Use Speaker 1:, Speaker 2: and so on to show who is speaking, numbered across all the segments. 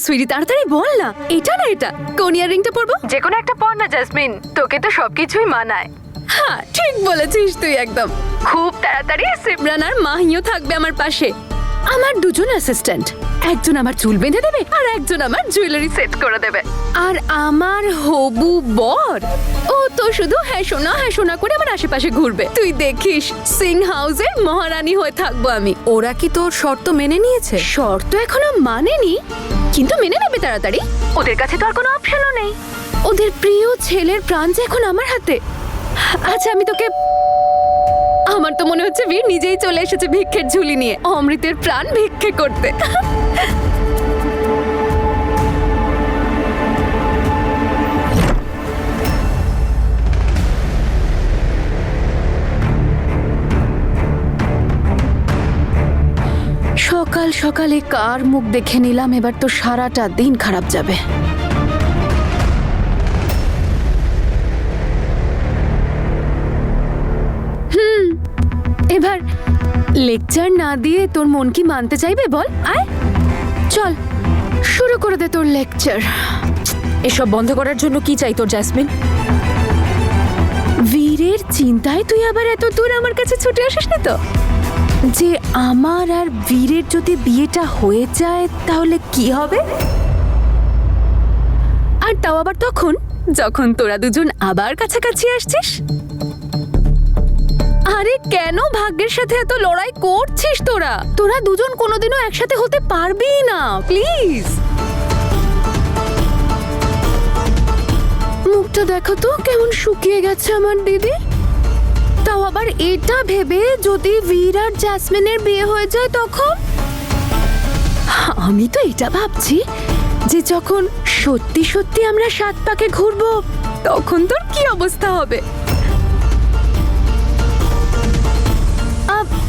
Speaker 1: সুইটি, তাড়াতাড়ি বল না, এটা না এটা কোন ইয়াররিংটা পরবো?
Speaker 2: যে কোনো একটা পর না জাসমিন, তোকে তো সবকিছুই মানায়।
Speaker 1: হ্যাঁ ঠিক বলেছিস তুই একদম।
Speaker 2: খুব তাড়াতাড়ি
Speaker 1: সিমরান আর মাহিও থাকবে আমার পাশে। আমার দুজন অ্যাসিস্ট্যান্ট, একজন আমার চুল বেঁধে দেবে আর একজন আমার জুয়েলারি সেট করে দেবে। আর আমার হবু বর, ও তো শুধু হ্যাঁ সোনা করে আমার আশেপাশে ঘুরবে। তুই দেখিস সিং হাউসে মহারানী হয়ে থাকবো আমি।
Speaker 3: ওরা কি তোর শর্ত মেনে নিয়েছে?
Speaker 1: শর্ত এখনো মানেনি, কিন্তু মেনে নেবে তাড়াতাড়ি।
Speaker 2: ওদের কাছে তো আর কোনো অপশনও নেই।
Speaker 1: ওদের প্রিয় ছেলের প্রাণ যে এখন আমার হাতে। আচ্ছা আমি তোকে, আমার তো মনে হচ্ছে বীর নিজেই চলে এসেছে ভিক্ষের ঝুলি নিয়ে, অমৃতের প্রাণ ভিক্ষে করতে। সকাল সকালে কার মুখ দেখে নিলাম, এবার তো সারাটা দিন খারাপ যাবে। এবার লেকচার না দিয়ে তোর মন কি মানতে চাইবে বল? আয় চল শুরু করে দে তোর লেকচার।
Speaker 3: এসব বন্ধ করার জন্য কি চাই তোর জাসমিন?
Speaker 1: বীরের চিন্তায় তুই আবার এত দূর আমার কাছে ছুটে আসিস না তো? যে আমার আর বীরের যদি বিয়েটা হয়ে যায় তাহলে কি হবে? আর তাও আবার তখন যখন তোরা দুজন আবার কাছাকাছি আসছিস। আরে কেন ভাগ্যের সাথে এত লড়াই করছিস তোরা? তোরা দুজন কোনোদিনও একসাথে হতে পারবি না, প্লিজ। মুখটা দেখো তো কেমন শুকিয়ে গেছে আমার দিদি। তাও আবার এটা ভেবে যদি বীর আর জ্যাসমিনের বিয়ে হয়ে যায় তখন? আমি তো এটা ভাবছি যে যখন সত্যি সত্যি আমরা 7 পাকে ঘুরবো তখন তোর কি অবস্থা হবে।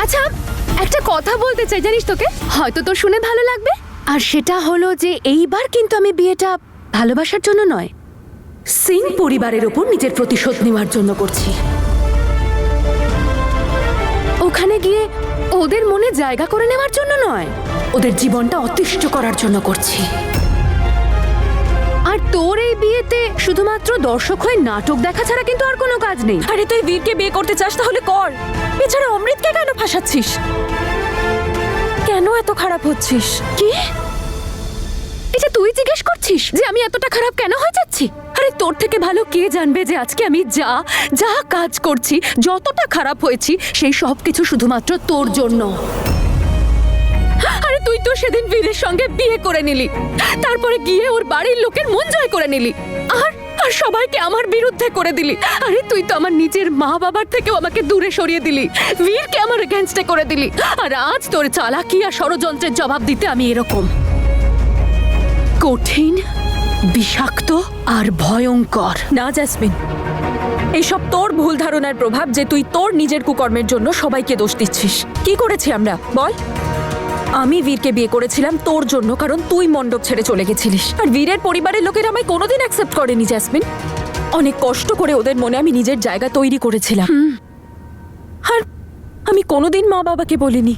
Speaker 1: আচ্ছা একটা কথা বলতে চাই জানিস তোকে, হয়তো তোর শুনে ভালো লাগবে। আর সেটা হলো যে এইবার কিন্তু আমি বিয়েটা ভালোবাসার জন্য নয়, সিং পরিবারের উপর নিজের প্রতিশোধ নেওয়ার জন্য করছি। ওখানে গিয়ে ওদের মনে জায়গা করে নেওয়ার জন্য নয়, ওদের জীবনটা অতিষ্ঠ করার জন্য করছি। আর তোর এই বিয়েতে শুধুমাত্র দর্শক হয়ে নাটক দেখা ছাড়া কিন্তু আর কোনো কাজ নেই।
Speaker 3: আরে তুই বীরকে বিয়ে করতে চাস তাহলে কর, এছাড়া অমৃতকে কেন ফাঁসাচ্ছিস? কেন এত খারাপ হচ্ছিস?
Speaker 1: কি এটা তুই জিজ্ঞেস করছিস যে আমি এতটা খারাপ কেন হয়ে যাচ্ছি? আরে তোর থেকে ভালো কে জানবে যে আজকে আমি যা যা কাজ করছি, যতটা খারাপ হয়েছি সেই সব কিছু শুধুমাত্র তোর জন্য। আরে তুই তো সেদিন বীরের সঙ্গে বিয়ে করে নিলি, তারপরে গিয়ে ওর বাড়ির লোকের মন জয় করে নিলি, আর আর সবাইকে আমার বিরুদ্ধে করে দিলি। আরে তুই তো আমার নিজের মা বাবার থেকেও আমাকে দূরে সরিয়ে দিলি, বীরকে আমার এগেইনস্টে করে দিলি। আর আজ তোর চালাকি আর ষড়যন্ত্রের জবাব দিতে আমি এরকম কঠিন, বিষাক্ত আর ভয়ঙ্কর।
Speaker 3: না জাসমিন, এইসব তোর ভুল ধারণার প্রভাব যে তুই তোর নিজের কুকর্মের জন্য সবাইকে দোষ দিচ্ছিস। কি করেছি আমরা বল? আমি বীরকে বিয়ে করেছিলাম তোর জন্য, কারণ তুই মণ্ডপ ছেড়ে চলে গেছিলিস। আর বীরের পরিবারের লোকেরা আমায় কোনোদিন অ্যাকসেপ্ট করেনি জাসমিন। অনেক কষ্ট করে ওদের মনে আমি নিজের জায়গা তৈরি করেছিলাম। আর আমি কোনোদিন মা বাবাকে বলিনি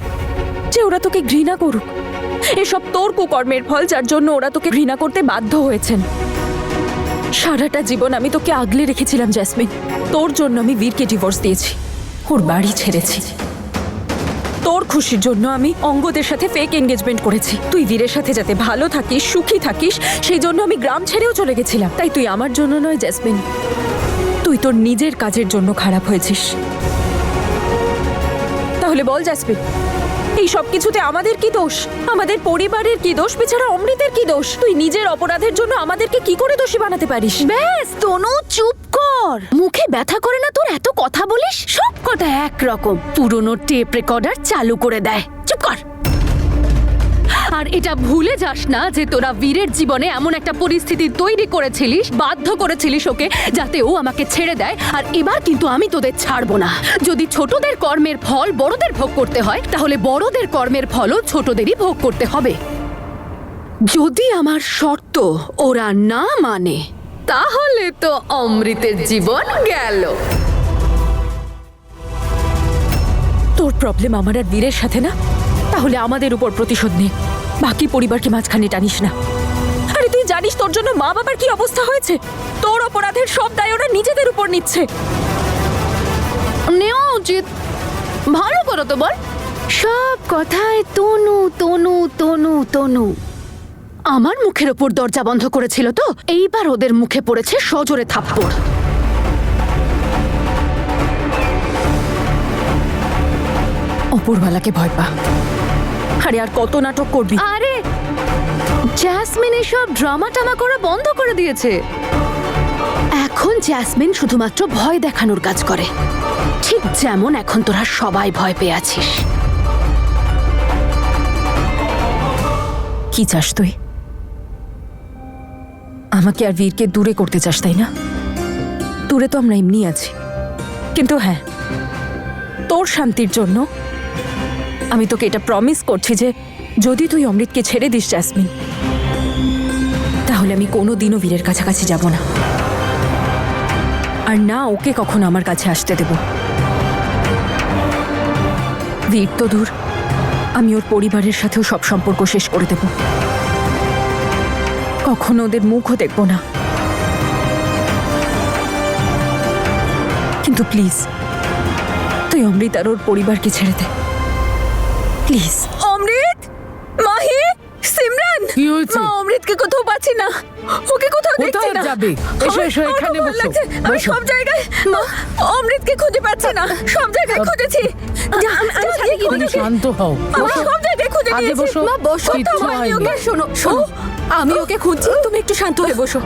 Speaker 3: যে ওরা তোকে ঘৃণা করুক। এসব তোর কুকর্মের ফল, যার জন্য ওরা তোকে ঘৃণা করতে বাধ্য হয়েছেন। সারাটা জীবন আমি তোকে আগলে রেখেছিলাম জাসমিন। তোর জন্য আমি বীরকে ডিভোর্স দিয়েছি, ওর বাড়ি ছেড়েছি। তোর খুশির জন্য আমি অঙ্গদের সাথে ফেক এনগেজমেন্ট করেছি। তুই বীরের সাথে যাতে ভালো থাকিস, সুখী থাকিস, সেই জন্য আমি গ্রাম ছেড়েও চলে গেছিলাম। তাই তুই আমার জন্য নয় জাসমিন, তুই তোর নিজের কাজের জন্য খারাপ হয়েছিস। তাহলে বল জাসমিন, এই সব কিছুতে আমাদের কি দোষ? আমাদের পরিবারের কি দোষ? বেচারা অমৃতের কি দোষ? তুই নিজের অপরাধের জন্য আমাদেরকে কি করে দোষী বানাতে পারিস?
Speaker 1: ব্যাস তনু চুপ কর, মুখে ব্যথা করে না তোর এত কথা বলিস। সব কথা একরকম, পুরনো টেপ রেকর্ডার চালু করে দেয়। চুপ কর। আর এটা ভুলে যাস না যে তোরা বীরের জীবনে এমন একটা পরিস্থিতি তৈরি করেছিলিস, বাধ্য করেছিলিস ওকে, যাতে ও আমাকে ছেড়ে দেয়। আর এবার কিন্তু আমি তোদের ছাড়বো না। যদি ছোটদের কর্মের ফল বড়দের ভোগ করতে হয়, তাহলে বড়দের কর্মের ফলও ছোটদেরই ভোগ করতে হবে। যদি আমার শর্ত ওরা না মানে তাহলে তো অমৃতের জীবন গেল।
Speaker 3: তোর প্রবলেম আমার আর বীরের সাথে না, তাহলে আমাদের উপর প্রতিশোধ নে, বাকি পরিবারকে মাঝখানে টানিস না। জানিস তোর জন্য মা বাবার কি অবস্থা হয়েছে? তোর অপরাধের সব দায় ওরা নিজেদের উপর নিচ্ছে।
Speaker 1: নেওয়া উচিত। ভালো করো তো বল। সব কথায় তনু তনু তনু তনু। আমার মুখের ওপর দরজা বন্ধ করেছিল তো, এইবার ওদের মুখে পড়েছে সজোরে থাপ্পড়।
Speaker 3: অপূর্বালাকে ভয় পা। আরে আর কত নাটক করবি?
Speaker 1: আরে জ্যাসমিন এসব ড্রামা টামা করা বন্ধ করে দিয়েছে। এখন জ্যাসমিন শুধুমাত্র ভয় দেখানোর কাজ করে, ঠিক যেমন এখন তোরা সবাই ভয় পেয়ে আছিস।
Speaker 3: কি চাস তুই? আমাকে আর বীরকে দূরে করতে চাস, তাই না? দূরে তো আমরা এমনি আছি, কিন্তু হ্যাঁ, তোর শান্তির জন্য আমি তোকে এটা প্রমিস করছি যে যদি তুই অমৃতকে ছেড়ে দিস জ্যাসমিন, তাহলে আমি কোনোদিনও বীরের কাছাকাছি যাব না, আর না ওকে কখনো আমার কাছে আসতে দেব। বীর তো দূর, আমি ওর পরিবারের সাথেও সব সম্পর্ক শেষ করে দেব। কখনো ওদের মুখও দেখব না। কিন্তু প্লিজ তুই অমৃত আর ওর পরিবারকে ছেড়ে দে, প্লিজ। অমৃত, মাহি, সিমরান,
Speaker 4: কি হয়েছে?
Speaker 3: মা অমৃতকে কোথাও পাচ্ছি না, ওকে কোথাও দেখছি
Speaker 4: কোথায়
Speaker 3: না।
Speaker 4: যাবে? এসো, এসো,
Speaker 3: আমার
Speaker 4: এখানে
Speaker 3: খুব ভয়
Speaker 4: বসো,
Speaker 3: লাগছে। আমি
Speaker 4: বসো।
Speaker 3: সব জায়গায় মা অমৃতকে খুঁজে পাচ্ছি না, সব জায়গায় খুঁজেছি। আমি সাথে গিয়ে
Speaker 4: তুমি
Speaker 3: খুঁজেছি।
Speaker 4: শান্ত হও।
Speaker 3: আমি
Speaker 4: বসো।
Speaker 3: সব জায়গায় খুঁজে
Speaker 4: আগে
Speaker 3: নিয়েছি।
Speaker 4: বসো।
Speaker 3: মা বসো,
Speaker 4: কিচ্ছু
Speaker 3: তো আমি
Speaker 4: হয়নি।
Speaker 3: ওকে শোনো শোনো, আমি ওকে খুঁজছি, তুমি একটু শান্ত হয়ে বসো।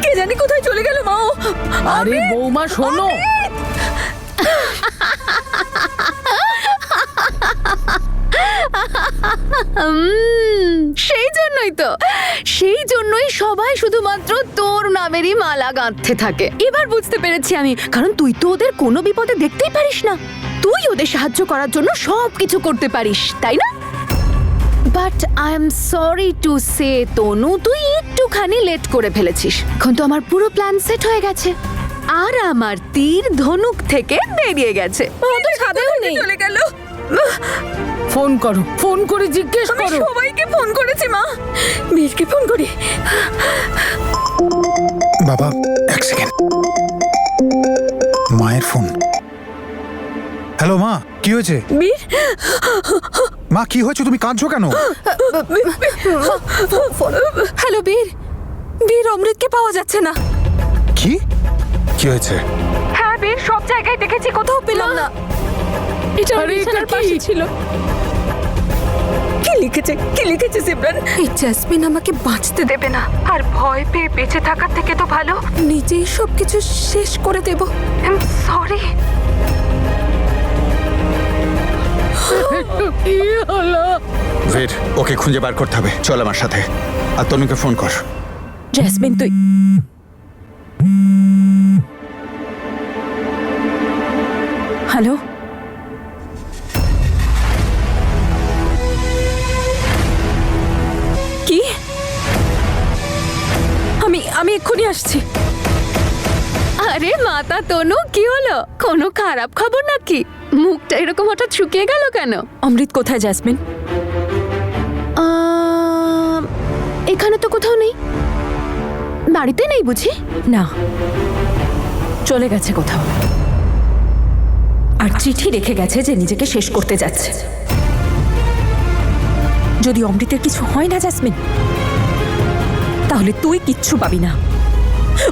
Speaker 3: কে জানি কোথায় চলে গেল মা ও।
Speaker 4: আরে বৌমা শোনো,
Speaker 1: সেই জন্যই সবাই শুধুমাত্র তোর নামেরই মালা গাঁথতে থাকে। এবার বুঝতে পেরেছি আমি, কারণ তুই তো ওদের কোনো বিপদে দেখতেই পারিস না। তুই ওদের সাহায্য করার জন্য সবকিছু করতে পারিস, তাই না? But I am sorry to say Tanu, তুই একটুখানি লেট করে ফেলেছিস। এখন তো আমার পুরো প্ল্যান সেট হয়ে গেছে, আর আমার তীর ধনুক থেকে বেরিয়ে গেছে।
Speaker 3: ও তো ছাদেও নেই, চলে গেল।
Speaker 4: ফোন করো, ফোন করে জিজ্ঞেস
Speaker 3: আমি
Speaker 4: করো।
Speaker 3: সবাইকে ফোন করেছি মা, বীরকে ফোন করি।
Speaker 5: বাবা এক সেকেন্ড, মায়ের ফোন। হ্যালো মা, কি হয়েছে?
Speaker 3: বীর,
Speaker 5: মা কি হয়েছে, তুমি কাঁদছো কেন?
Speaker 3: হ্যালো বীর, বীর অমৃতকে পাওয়া যাচ্ছে না।
Speaker 5: কি কি হয়েছে?
Speaker 2: হ্যাঁ বীর, সব জায়গায় দেখেছি, কোথাও
Speaker 3: পেলাম না। এটা
Speaker 4: আরে, এটা
Speaker 3: বিছানার
Speaker 4: কি?
Speaker 3: পাশে ছিল। কি লিখেছে সিমরান? এই জ্যাসমিন আমাকে বাঁচতে
Speaker 2: দেবে না, আর ভয় পেয়ে বেঁচে থাকার থেকে তো ভালো
Speaker 3: নিজেই সবকিছু শেষ করে দেব।
Speaker 2: সরি।
Speaker 4: কি হলো?
Speaker 5: ভেট, ওকে খুঁজে বার করতে হবে, চল আমার সাথে। আর তনুকে ফোন কর।
Speaker 3: জ্যাসমিন তুই হ্যালো, কি? আমি এক্ষুনি আসছি।
Speaker 1: আরে মাতা তনু, কি হলো? কোনো খারাপ খবর নাকি? মুখটা এরকম হঠাৎ শুকিয়ে গেল কেন?
Speaker 3: অমৃত কোথায় জ্যাসমিন?
Speaker 1: এখানে তো কোথাও নেই। বাড়িতে নেই বুঝি?
Speaker 3: না, চলে গেছে কোথাও, আর চিঠি রেখে গেছে যে নিজেকে শেষ করতে যাচ্ছে। যদি অমৃতের কিছু হয় না জ্যাসমিন, তাহলে তুই কিচ্ছু পাবি না।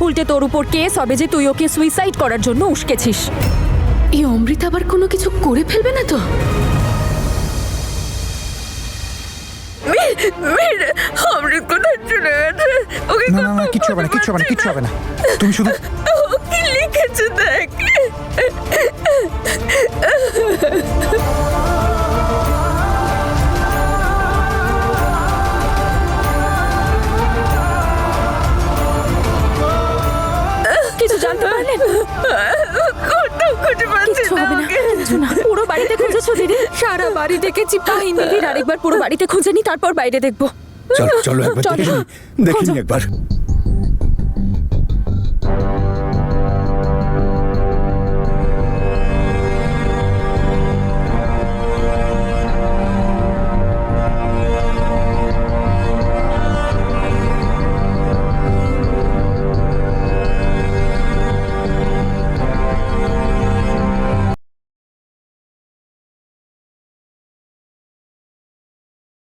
Speaker 3: উল্টে তোর উপর কেস হবে যে তুই ওকে সুইসাইড করার জন্য উস্কেছিস।
Speaker 1: এই অমৃত আবার কোনো কিছু করে ফেলবে না তো?
Speaker 3: অমৃত কোথায় চলে গেছে? ওকে
Speaker 5: না না না, কিচ্ছু হবে না, কিচ্ছু হবে না, কিচ্ছু হবে না। তুমি শুধু
Speaker 3: কি লিখেছে দেখ। কিছু জানতে পারলেন? কিচ্ছু হবে না, কিচ্ছু না। পুরো বাড়িতে খুঁজেছো দিদি? সারা বাড়ি দেখেছি, পাইনি। দিদি আরেকবার পুরো বাড়িতে খুঁজে নি, তারপর বাইরে দেখবো।
Speaker 5: চলো চলো একবার
Speaker 3: চলো।
Speaker 5: দেখে নিই, দেখে
Speaker 3: খোঁজো।
Speaker 5: নিই একবার।